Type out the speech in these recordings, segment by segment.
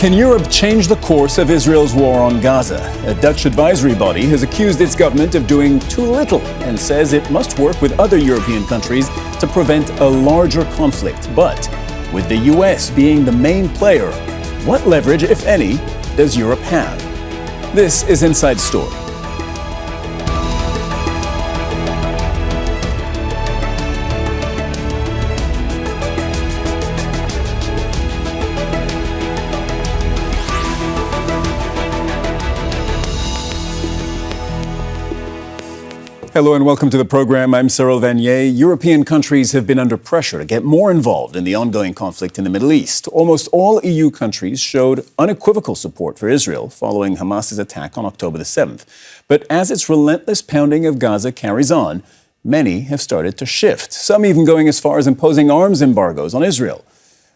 Can Europe change the course of Israel's war on Gaza? A Dutch advisory body has accused its government of doing too little and says it must work with other European countries to prevent a larger conflict. But with the US being the main player, what leverage, if any, does Europe have? This is Inside Story. Hello and welcome to the program. I'm Cyril Vanier. European countries have been under pressure to get more involved in the ongoing conflict in the Middle East. Almost all EU countries showed unequivocal support for Israel following Hamas's attack on October the 7th. But as its relentless pounding of Gaza carries on, many have started to shift, some even going as far as imposing arms embargoes on Israel.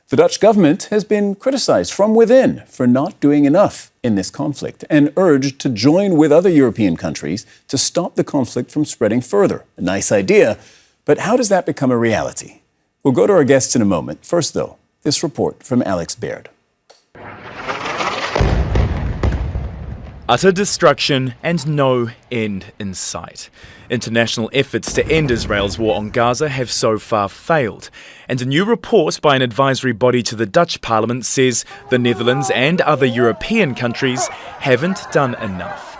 The Dutch government has been criticized from within for not doing enough in this conflict and urged to join with other European countries to stop the conflict from spreading further. A nice idea, but how does that become a reality? We'll go to our guests in a moment. First, though, this report from Berg. Utter destruction and no end in sight. International efforts to end Israel's war on Gaza have so far failed. And a new report by an advisory body to the Dutch Parliament says the Netherlands and other European countries haven't done enough.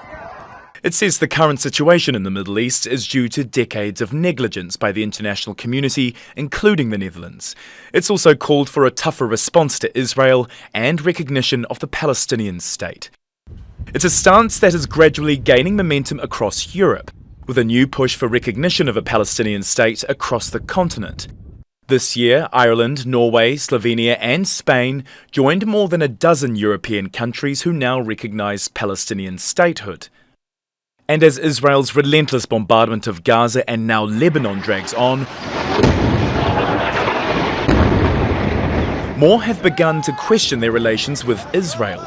It says the current situation in the Middle East is due to decades of negligence by the international community, including the Netherlands. It's also called for a tougher response to Israel and recognition of the Palestinian state. It's a stance that is gradually gaining momentum across Europe, with a new push for recognition of a Palestinian state across the continent. This year, Ireland, Norway, Slovenia and Spain joined more than a dozen European countries who now recognise Palestinian statehood. And as Israel's relentless bombardment of Gaza and now Lebanon drags on, more have begun to question their relations with Israel.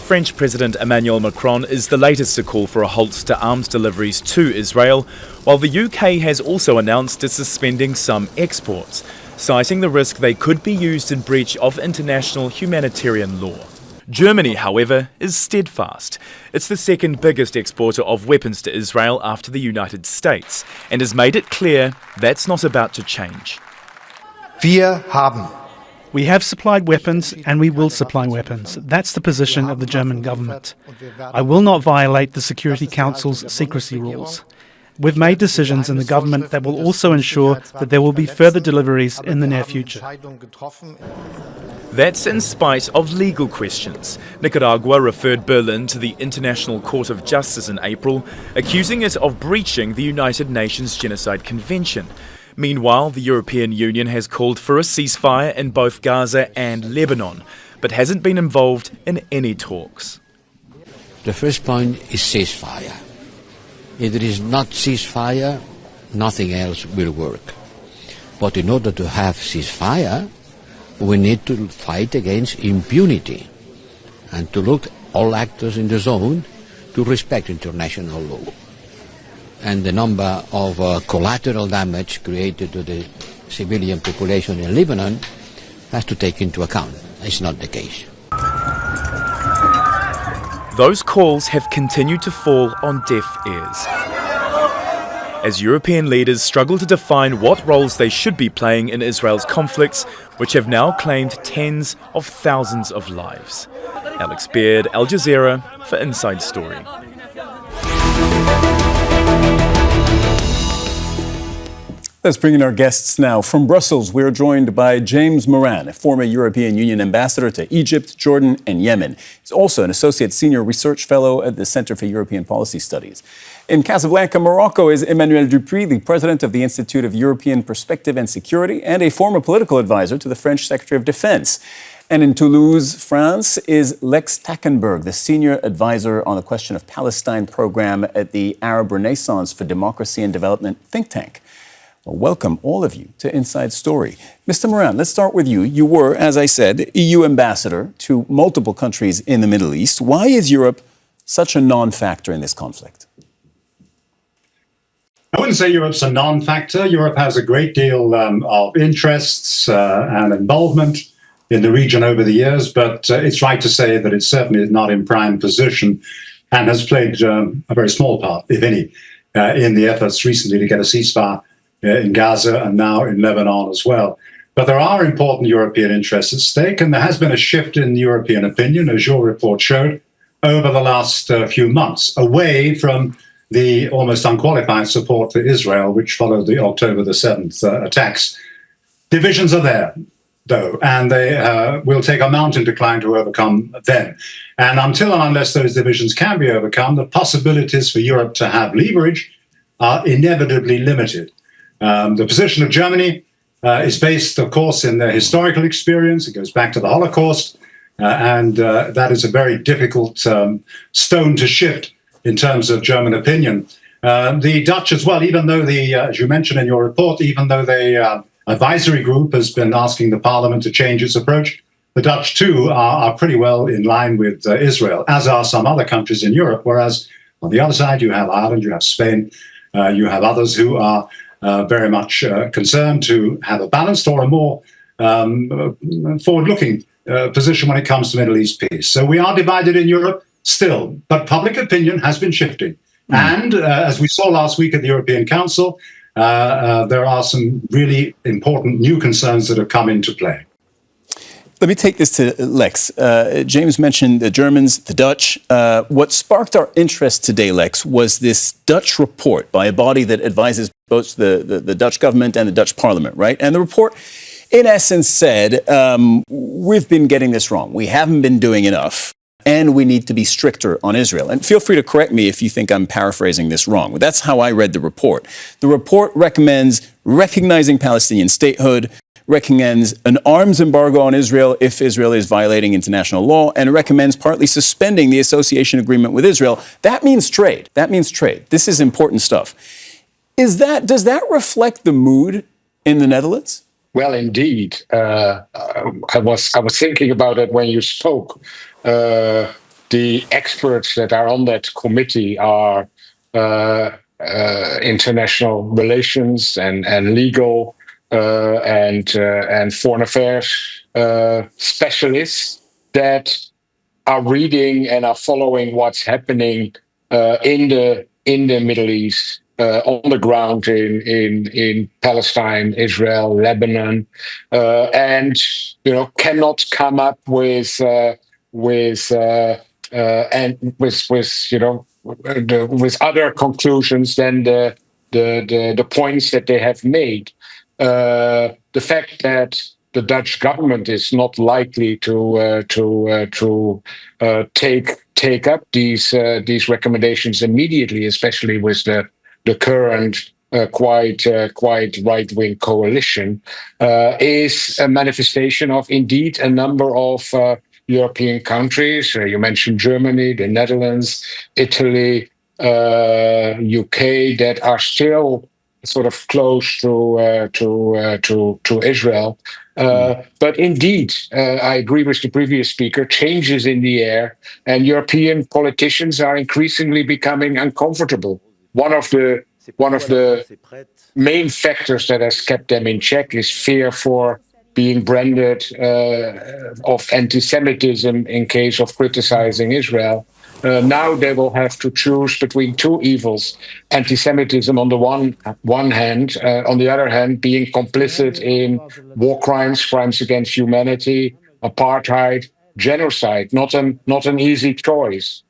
French President Emmanuel Macron is the latest to call for a halt to arms deliveries to Israel, while the UK has also announced it's suspending some exports, citing the risk they could be used in breach of international humanitarian law. Germany, however, is steadfast. It's the second biggest exporter of weapons to Israel after the United States, and has made it clear that's not about to change. We have supplied weapons and we will supply weapons. That's the position of the German government. I will not violate the Security Council's secrecy rules. We've made decisions in the government that will also ensure that there will be further deliveries in the near future. That's in spite of legal questions. Nicaragua referred Berlin to the International Court of Justice in April, accusing it of breaching the United Nations Genocide Convention. Meanwhile, the European Union has called for a ceasefire in both Gaza and Lebanon, but hasn't been involved in any talks. The first point is ceasefire. If there is not ceasefire, nothing else will work. But in order to have ceasefire, we need to fight against impunity and to look all actors in the zone to respect international law. And the number of collateral damage created to the civilian population in Lebanon has to take into account. It's not the case. Those calls have continued to fall on deaf ears, as European leaders struggle to define what roles they should be playing in Israel's conflicts, which have now claimed tens of thousands of lives. Berg, Jazeera for Inside Story. Let's bring in our guests now. From Brussels, we're joined by James Moran, a former European Union ambassador to Egypt, Jordan and Yemen. He's also an associate senior research fellow at the Center for European Policy Studies. In Casablanca, Morocco, is Emmanuel Dupuy, the president of the Institute of European Perspective and Security and a former political advisor to the French Secretary of Defense. And in Toulouse, France, is Lex Tackenberg, the senior advisor on the question of Palestine program at the Arab Renaissance for Democracy and Development think tank. Well, welcome, all of you, to Inside Story. Mr. Moran, let's start with you. You were, as I said, EU ambassador to multiple countries in the Middle East. Why is Europe such a non-factor in this conflict? I wouldn't say Europe's a non-factor. Europe has a great deal of interests and involvement. in the region over the years, but it's right to say that it certainly is not in prime position and has played a very small part, if any, in the efforts recently to get a ceasefire in Gaza and now in Lebanon as well. But there are important European interests at stake, and there has been a shift in European opinion, as your report showed, over the last few months, away from the almost unqualified support for Israel, which followed the October the 7th attacks. Divisions are there, though, and they will take a mountain to climb to overcome them. And until and unless those divisions can be overcome, the possibilities for Europe to have leverage are inevitably limited. The position of Germany is based, of course, in their historical experience. It goes back to the Holocaust, and that is a very difficult stone to shift in terms of German opinion. The Dutch as well, even though as you mentioned in your report, even though the advisory group has been asking the parliament to change its approach, the Dutch too are pretty well in line with Israel, as are some other countries in Europe, whereas on the other side you have Ireland, you have Spain, you have others who are very much concerned to have a balanced or a more forward-looking position when it comes to Middle East peace. So we are divided in Europe still, but public opinion has been shifting. And as we saw last week at the European Council, there are some really important new concerns that have come into play. Let me take this to Lex. James mentioned the Germans, the Dutch. What sparked our interest today, Lex, was this Dutch report by a body that advises both the Dutch government and the Dutch parliament, right? And the report, in essence, said, we've been getting this wrong. We haven't been doing enough, and we need to be stricter on Israel. And feel free to correct me if you think I'm paraphrasing this wrong. But that's how I read the report. The report recommends recognizing Palestinian statehood, recommends an arms embargo on Israel if Israel is violating international law, and recommends partly suspending the association agreement with Israel. That means trade. That means trade. This is important stuff. Does that reflect the mood in the Netherlands? Well, indeed. I was thinking about it when you spoke. The experts that are on that committee are international relations and legal and foreign affairs specialists that are reading and are following what's happening in the Middle East, on the ground in Palestine, Israel, Lebanon, and cannot come up with other conclusions than the points that they have made. The fact that the Dutch government is not likely to take up these recommendations immediately, especially with the current quite right-wing coalition, is a manifestation of indeed a number of European countries. You mentioned Germany, the Netherlands, Italy, UK, that are still sort of close to Israel. But indeed, I agree with the previous speaker, changes in the air, and European politicians are increasingly becoming uncomfortable. One of the main factors that has kept them in check is fear for being branded of anti-Semitism in case of criticizing Israel. Now they will have to choose between two evils: anti-Semitism on the one hand, on the other hand, being complicit in war crimes, crimes against humanity, apartheid, genocide. Not an easy choice.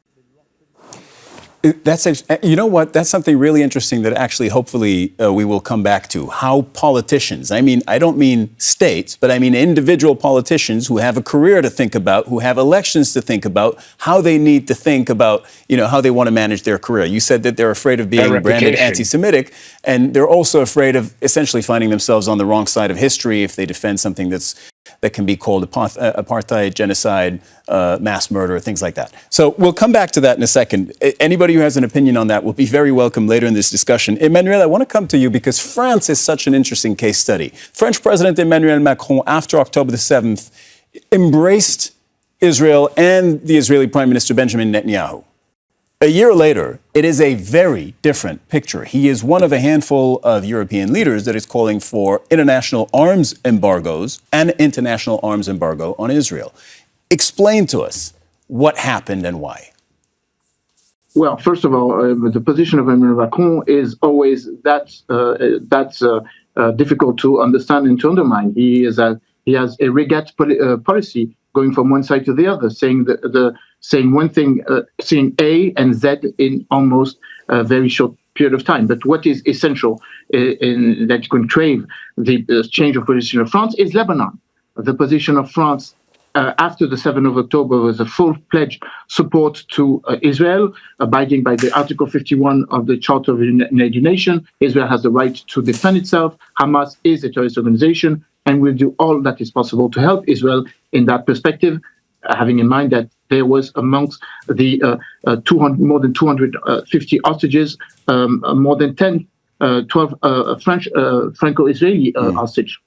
You know what? That's something really interesting that actually, hopefully, we will come back to. How politicians, I don't mean states, but I mean individual politicians who have a career to think about, who have elections to think about, how they need to think about, how they want to manage their career. You said that they're afraid of being branded anti-Semitic, and they're also afraid of essentially finding themselves on the wrong side of history if they defend something that can be called apartheid, genocide, mass murder, things like that. So we'll come back to that in a second. Anybody who has an opinion on that will be very welcome later in this discussion. Emmanuel, I want to come to you because France is such an interesting case study. French President Emmanuel Macron, after October the 7th, embraced Israel and the Israeli Prime Minister Benjamin Netanyahu. A year later, it is a very different picture. He is one of a handful of European leaders that is calling for international arms embargoes and international arms embargo on Israel. Explain to us what happened and why. Well, first of all, the position of Emmanuel Macron is always that's difficult to understand and to undermine. He has a regret policy going from one side to the other, saying one thing, saying A and Z in almost a very short period of time. But what is essential in that you can crave the change of position of France is Lebanon. The position of France after the 7th of October was a full-fledged support to Israel, abiding by the Article 51 of the Charter of the United Nations. Israel has the right to defend itself. Hamas is a terrorist organization, and will do all that is possible to help Israel in that perspective, having in mind that there was amongst the more than 250 hostages, more than 12 Franco-Israeli hostage.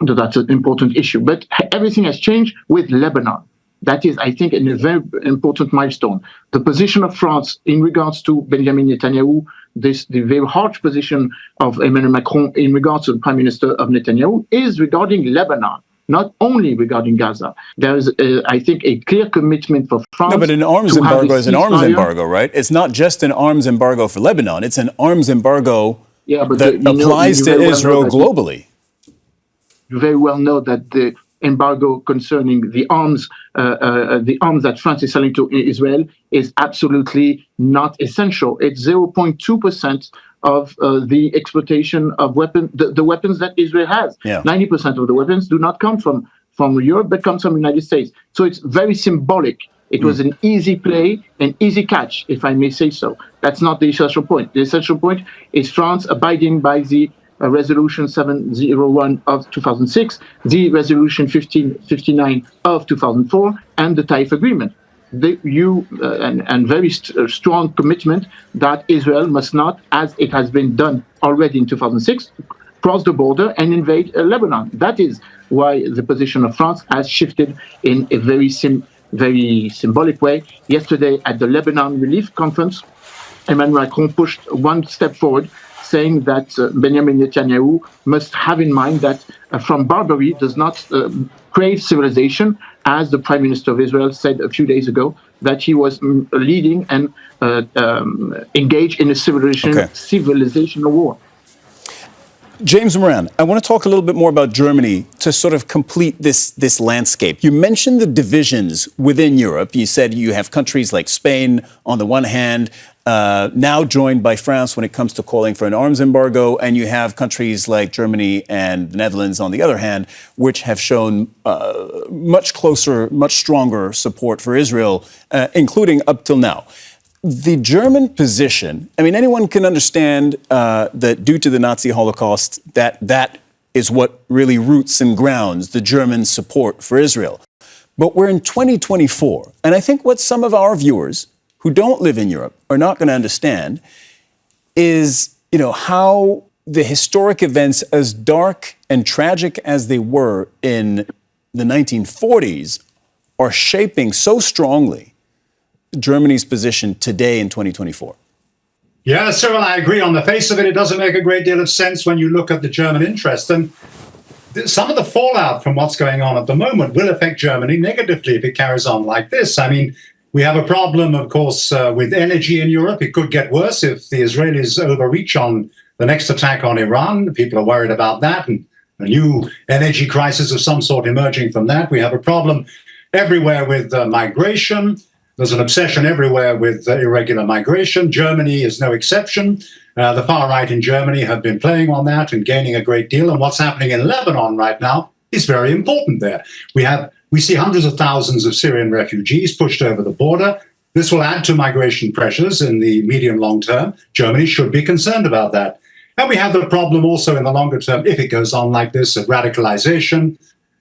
So that's an important issue. But everything has changed with Lebanon. That is, I think, a very important milestone. The position of France in regards to Benjamin Netanyahu, the very harsh position of Emmanuel Macron in regards to the Prime Minister of Netanyahu, is regarding Lebanon, not only regarding Gaza. There is, I think, a clear commitment for France. No, but an arms embargo is an arms embargo, right? It's not just an arms embargo for Lebanon. It's an arms embargo that applies to Israel globally. You very well know that the embargo concerning the arms that France is selling to Israel is absolutely not essential. It's 0.2% of the exploitation of the weapons that Israel has. Yeah. 90% of the weapons do not come from Europe, but come from the United States. So it's very symbolic. It was an easy play, an easy catch, if I may say so. That's not the essential point. The essential point is France abiding by the Resolution 701 of 2006, the Resolution 1559 of 2004, and the Taif Agreement. And very strong commitment that Israel must not, as it has been done already in 2006, cross the border and invade Lebanon. That is why the position of France has shifted in a very symbolic way. Yesterday at the Lebanon Relief Conference, Emmanuel Macron pushed one step forward, saying that Benjamin Netanyahu must have in mind that from Barbary does not crave civilization, as the Prime Minister of Israel said a few days ago, that he was leading and engaged in a civilizational war. James Moran, I want to talk a little bit more about Germany to sort of complete this landscape. You mentioned the divisions within Europe. You said you have countries like Spain on the one hand, now joined by France when it comes to calling for an arms embargo, and you have countries like Germany and the Netherlands on the other hand, which have shown much closer, much stronger support for Israel, including up till now. The German position, I mean, anyone can understand that due to the Nazi Holocaust, that is what really roots and grounds the German support for Israel. But we're in 2024, and I think what some of our viewers who don't live in Europe are not going to understand is, how the historic events, as dark and tragic as they were in the 1940s, are shaping so strongly Germany's position today in 2024. Yeah, Cyril, I agree. On the face of it, it doesn't make a great deal of sense when you look at the German interest. And some of the fallout from what's going on at the moment will affect Germany negatively if it carries on like this. I mean, we have a problem, of course, with energy in Europe. It could get worse if the Israelis overreach on the next attack on Iran. People are worried about that, and a new energy crisis of some sort emerging from that. We have a problem everywhere with migration. There's an obsession everywhere with irregular migration. Germany is no exception. The far right in Germany have been playing on that and gaining a great deal. And what's happening in Lebanon right now is very important there. We see hundreds of thousands of Syrian refugees pushed over the border. This will add to migration pressures in the medium long term. Germany should be concerned about that. And we have the problem also in the longer term, if it goes on like this, of radicalization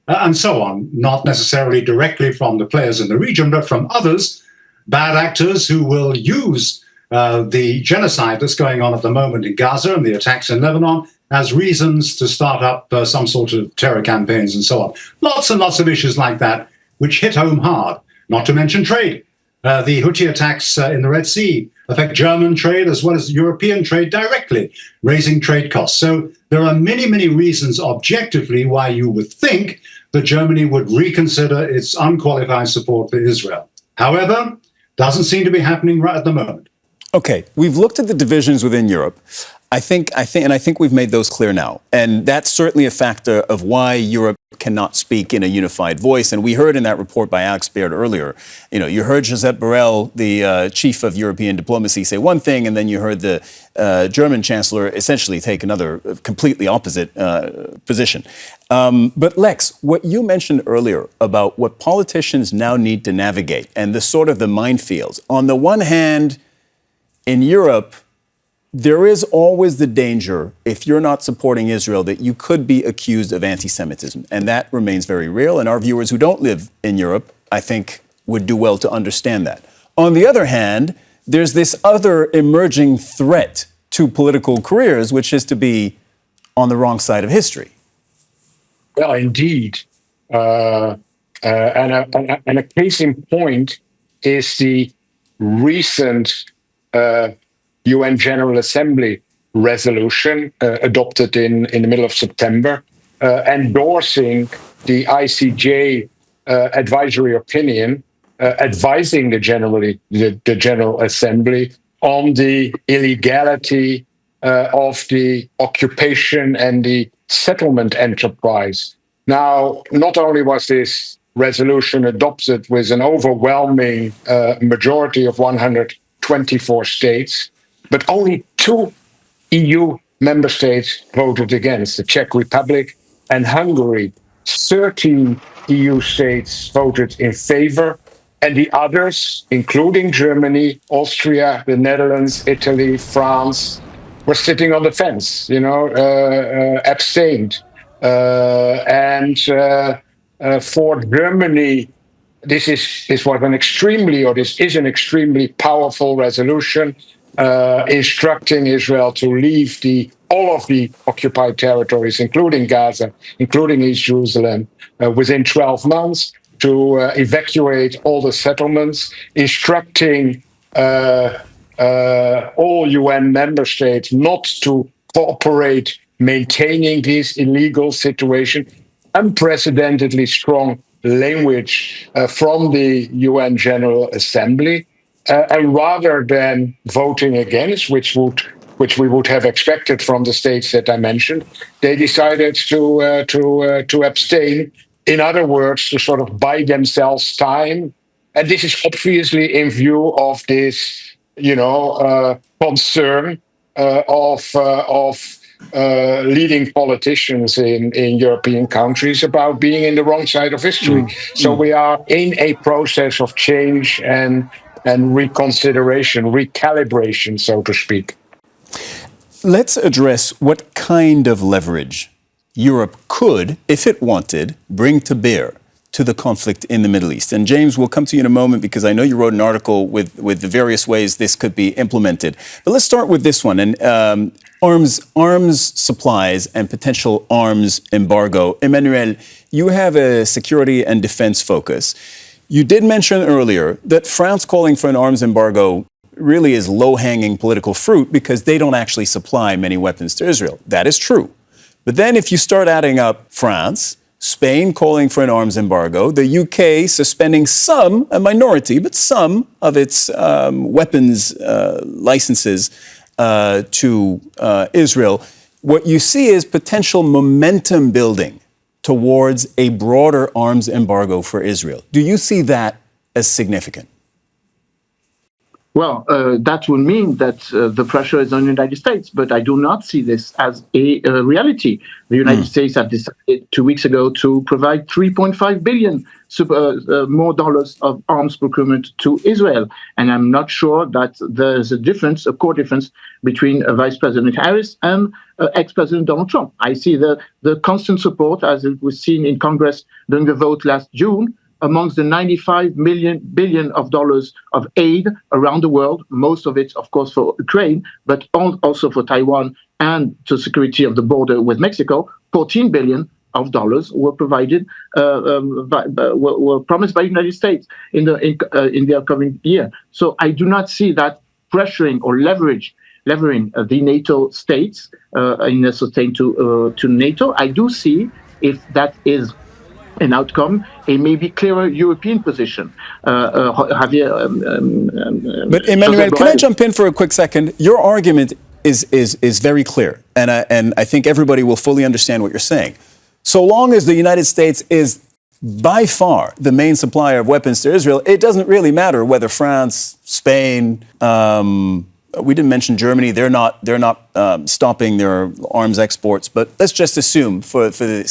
and so on, not necessarily directly from the players in the region, but from others, bad actors who will use the genocide that's going on at the moment in Gaza and the attacks in Lebanon as reasons to start up some sort of terror campaigns and so on. Lots and lots of issues like that, which hit home hard, not to mention trade. The Houthi attacks in the Red Sea affect German trade as well as European trade directly, raising trade costs. So there are many, many reasons objectively why you would think that Germany would reconsider its unqualified support for Israel. However, doesn't seem to be happening right at the moment. Okay, we've looked at the divisions within Europe. I think we've made those clear now. And that's certainly a factor of why Europe cannot speak in a unified voice. And we heard in that report by Alex Baird earlier, you heard Josep Borrell, the chief of European diplomacy, say one thing, and then you heard the German chancellor essentially take another completely opposite position. But Lex, what you mentioned earlier about what politicians now need to navigate and the sort of the minefields, on the one hand, in Europe, there is always the danger, if you're not supporting Israel, that you could be accused of anti-Semitism. And that remains very real. And our viewers who don't live in Europe, I think, would do well to understand that. On the other hand, there's this other emerging threat to political careers, which is to be on the wrong side of history. Well, indeed. And a case in point is the recent UN General Assembly resolution adopted in the middle of September, endorsing the ICJ advisory opinion, advising the General Assembly on the illegality of the occupation and the settlement enterprise. Now, not only was this resolution adopted with an overwhelming majority of 124 states, but only 2 EU member states voted against, the Czech Republic and Hungary. 13 EU states voted in favor, and the others, including Germany, Austria, the Netherlands, Italy, France, were sitting on the fence, abstained. For Germany, this is an extremely powerful resolution, instructing Israel to leave all of the occupied territories, including Gaza, including East Jerusalem, within 12 months, to evacuate all the settlements, instructing all UN member states not to cooperate maintaining this illegal situation. Unprecedentedly strong language from the UN General Assembly. And rather than voting against, which we would have expected from the states that I mentioned, they decided to abstain. In other words, to sort of buy themselves time. And this is obviously in view of this, concern of leading politicians in European countries about being in the wrong side of history. So we are in a process of change and reconsideration, recalibration, so to speak. Let's address what kind of leverage Europe could, if it wanted, bring to bear to the conflict in the Middle East. And James, we'll come to you in a moment because I know you wrote an article with the various ways this could be implemented. But let's start with this one, and arms supplies and potential arms embargo. Emmanuel, you have a security and defense focus. You did mention earlier that France calling for an arms embargo really is low-hanging political fruit because they don't actually supply many weapons to Israel. That is true. But then if you start adding up France, Spain calling for an arms embargo, the UK suspending some, a minority, but some of its weapons licenses to Israel, what you see is potential momentum building towards a broader arms embargo for Israel. Do you see that as significant? Well, that would mean that the pressure is on the United States, but I do not see this as a reality. The United States have decided 2 weeks ago to provide $3.5 billion more dollars of arms procurement to Israel. And I'm not sure that there's a core difference between Vice President Harris and ex-President Donald Trump. I see the constant support, as it was seen in Congress during the vote last June, amongst the $95 billion of dollars of aid around the world, most of it, of course, for Ukraine, but also for Taiwan and to security of the border with Mexico. $14 billion of dollars were provided, were promised by the United States in the upcoming year. So I do not see that pressuring or leveraging the NATO states in a sustain to NATO. I do see, if that is an outcome, a maybe clearer European position. Javier, but Emmanuel, can I jump in for a quick second? Your argument is very clear, and I think everybody will fully understand what you're saying. So long as the United States is by far the main supplier of weapons to Israel, it doesn't really matter whether France, Spain, we didn't mention Germany. They're not stopping their arms exports. But let's just assume, for the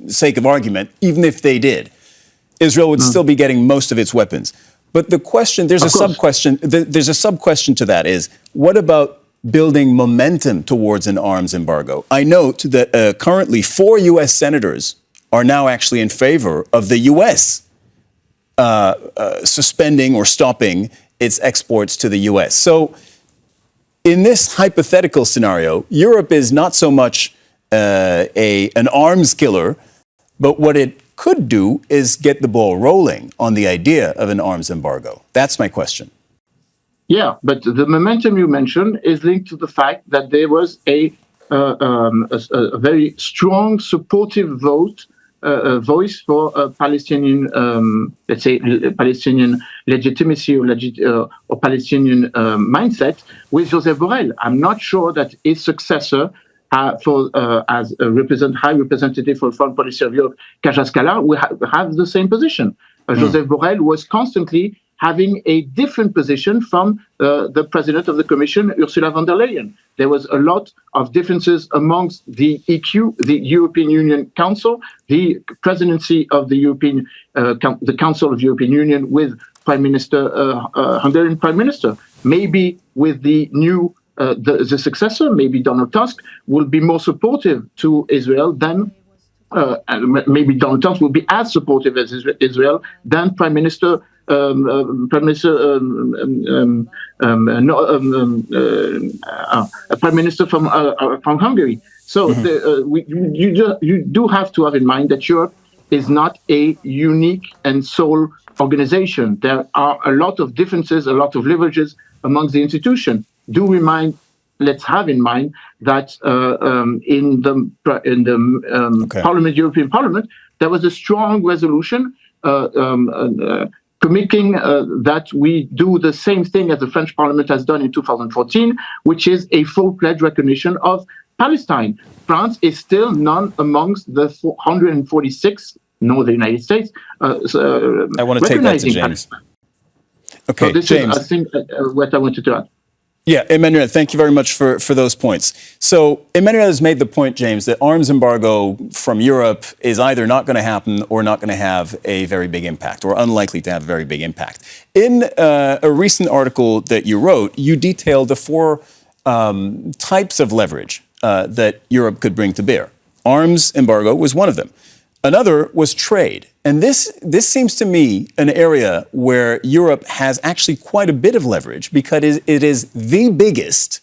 sake of argument, even if they did, Israel would still be getting most of its weapons. But the question, there's a sub-question to that is, what about building momentum towards an arms embargo? I note that currently 4 U.S. senators are now actually in favor of the U.S. Suspending or stopping its exports to the U.S. So in this hypothetical scenario, Europe is not so much an arms killer, but what it could do is get the ball rolling on the idea of an arms embargo. That's my question. Yeah, but the momentum you mentioned is linked to the fact that there was a very strong supportive voice for Palestinian, let's say, Palestinian legitimacy or Palestinian mindset with Joseph Borrell. I'm not sure that his successor, as a high representative for foreign policy of Europe, Kaja Skala, will have the same position. Joseph Borrell was constantly having a different position from the president of the Commission, Ursula von der Leyen. There was a lot of differences amongst the EQ, the European Union Council, the presidency of the the Council of European Union with Prime Minister, Hungarian Prime Minister. Maybe with the new, the successor, maybe Donald Tusk, will be more supportive to Israel than maybe Donald Tusk will be as supportive as Israel than Prime Minister Prime Minister from Hungary. So you do have to have in mind that Europe is not a unique and sole organization. There are a lot of differences, a lot of leverages amongst the institution. Let's have in mind that in the Parliament, European Parliament, there was a strong resolution committing that we do the same thing as the French Parliament has done in 2014, which is a full-fledged recognition of Palestine. France is still none amongst the 146, nor the United States. I want to take that to James. Palestine. Okay, so this James. is, I think, what I wanted to add. Yeah, Emmanuel, thank you very much for those points. So Emmanuel has made the point, James, that arms embargo from Europe is either not going to happen or not going to have a very big impact, or unlikely to have a very big impact. In a recent article that you wrote, you detailed the 4 types of leverage that Europe could bring to bear. Arms embargo was one of them. Another was trade. And this seems to me an area where Europe has actually quite a bit of leverage, because it is the biggest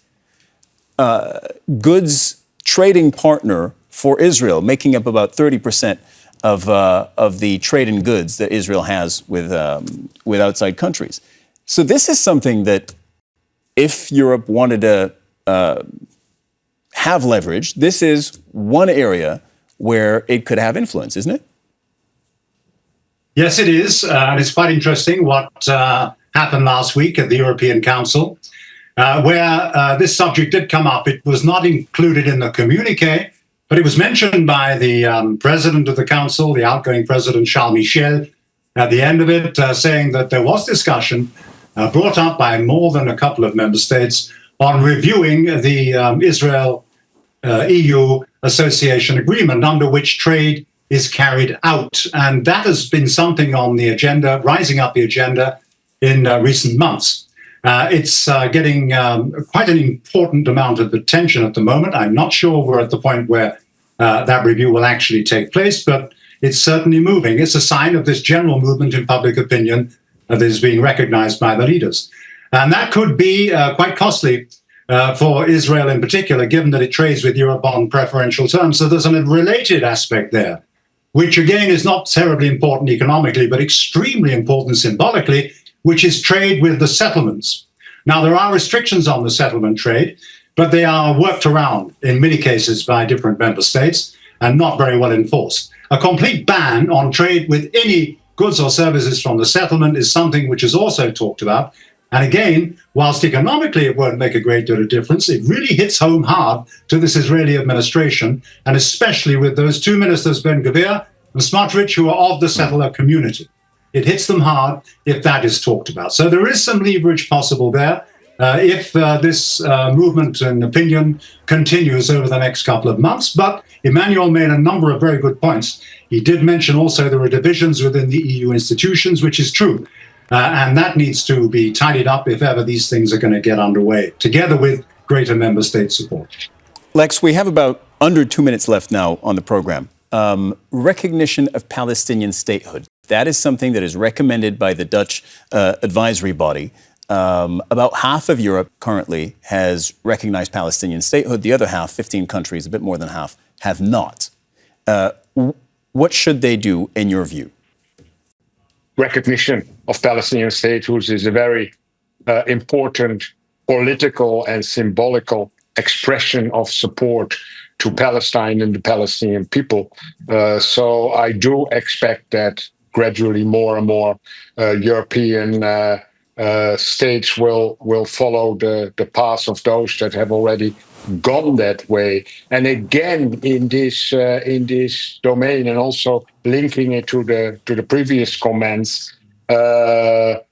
goods trading partner for Israel, making up about 30% of the trade in goods that Israel has with outside countries. So this is something that, if Europe wanted to have leverage, this is one area where it could have influence, isn't it? Yes, it is. And it's quite interesting what happened last week at the European Council, where this subject did come up. It was not included in the communique, but it was mentioned by the president of the Council, the outgoing president, Charles Michel, at the end of it, saying that there was discussion brought up by more than a couple of member states on reviewing the Israel-EU association agreement, under which trade is carried out. And that has been something on the agenda, rising up the agenda in recent months. It's getting quite an important amount of attention at the moment. I'm not sure we're at the point where that review will actually take place, but it's certainly moving. It's a sign of this general movement in public opinion that is being recognized by the leaders. And that could be quite costly for Israel in particular, given that it trades with Europe on preferential terms. So there's a related aspect there, which again is not terribly important economically, but extremely important symbolically, which is trade with the settlements. Now, there are restrictions on the settlement trade, but they are worked around in many cases by different member states and not very well enforced. A complete ban on trade with any goods or services from the settlement is something which is also talked about. And again, whilst economically it won't make a great deal of difference, it really hits home hard to this Israeli administration, and especially with those two ministers, Ben-Gvir and Smotrich, who are of the settler community. It hits them hard if that is talked about. So there is some leverage possible there if this movement and opinion continues over the next couple of months. But Emmanuel made a number of very good points. He did mention also there are divisions within the EU institutions, which is true. And that needs to be tidied up if ever these things are going to get underway, together with greater member state support. Lex, we have about under 2 minutes left now on the program. Recognition of Palestinian statehood. That is something that is recommended by the Dutch advisory body. About half of Europe currently has recognized Palestinian statehood. The other half, 15 countries, a bit more than half, have not. What should they do, in your view? Recognition of Palestinian statehood is a very important political and symbolical expression of support to Palestine and the Palestinian people. So I do expect that gradually more and more European states will follow the path of those that have already gone that way. And again, in this domain, and also linking it to the previous comments, it's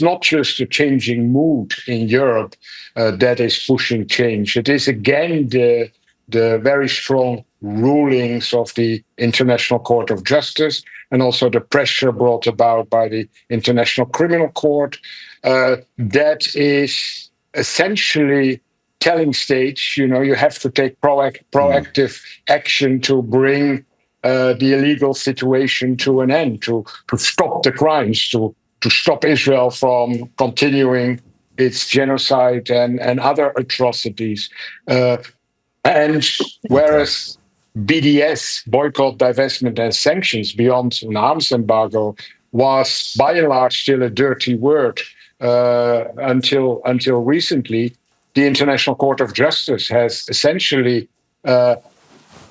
not just a changing mood in Europe that is pushing change. It is again the very strong rulings of the International Court of Justice and also the pressure brought about by the International Criminal Court that is essentially telling states, you have to take proactive action to bring the illegal situation to an end, to stop the crimes, to stop Israel from continuing its genocide and other atrocities. And whereas BDS, boycott, divestment and sanctions beyond an arms embargo, was by and large still a dirty word until recently, the International Court of Justice has essentially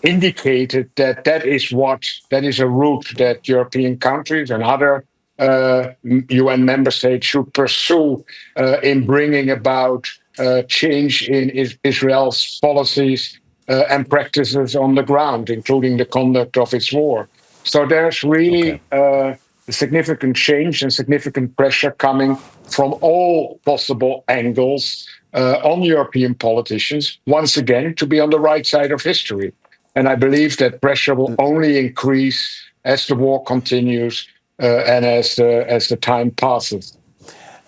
indicated that that is a route that European countries and other UN member states should pursue in bringing about change in Israel's policies and practices on the ground, including the conduct of its war. So there's really a significant change and significant pressure coming from all possible angles on European politicians, once again, to be on the right side of history. And I believe that pressure will only increase as the war continues and as the time passes.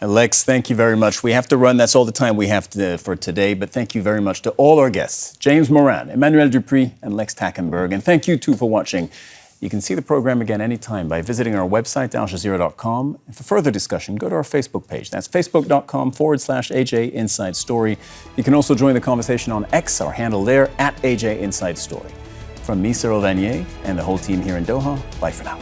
Lex, thank you very much. We have to run. That's all the time we have for today. But thank you very much to all our guests, James Moran, Emmanuel Dupuy, and Lex Tackenberg. And thank you, too, for watching. You can see the program again anytime by visiting our website, aljazeera.com. And for further discussion, go to our Facebook page. That's facebook.com/AJ Inside Story. You can also join the conversation on X, our handle there, @AJ Inside Story. From me, Cyril Vanier, and the whole team here in Doha, bye for now.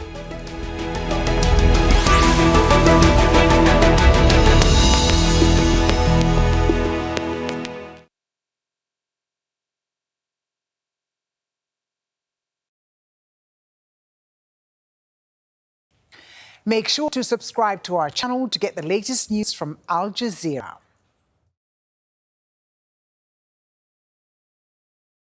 Make sure to subscribe to our channel to get the latest news from Al Jazeera.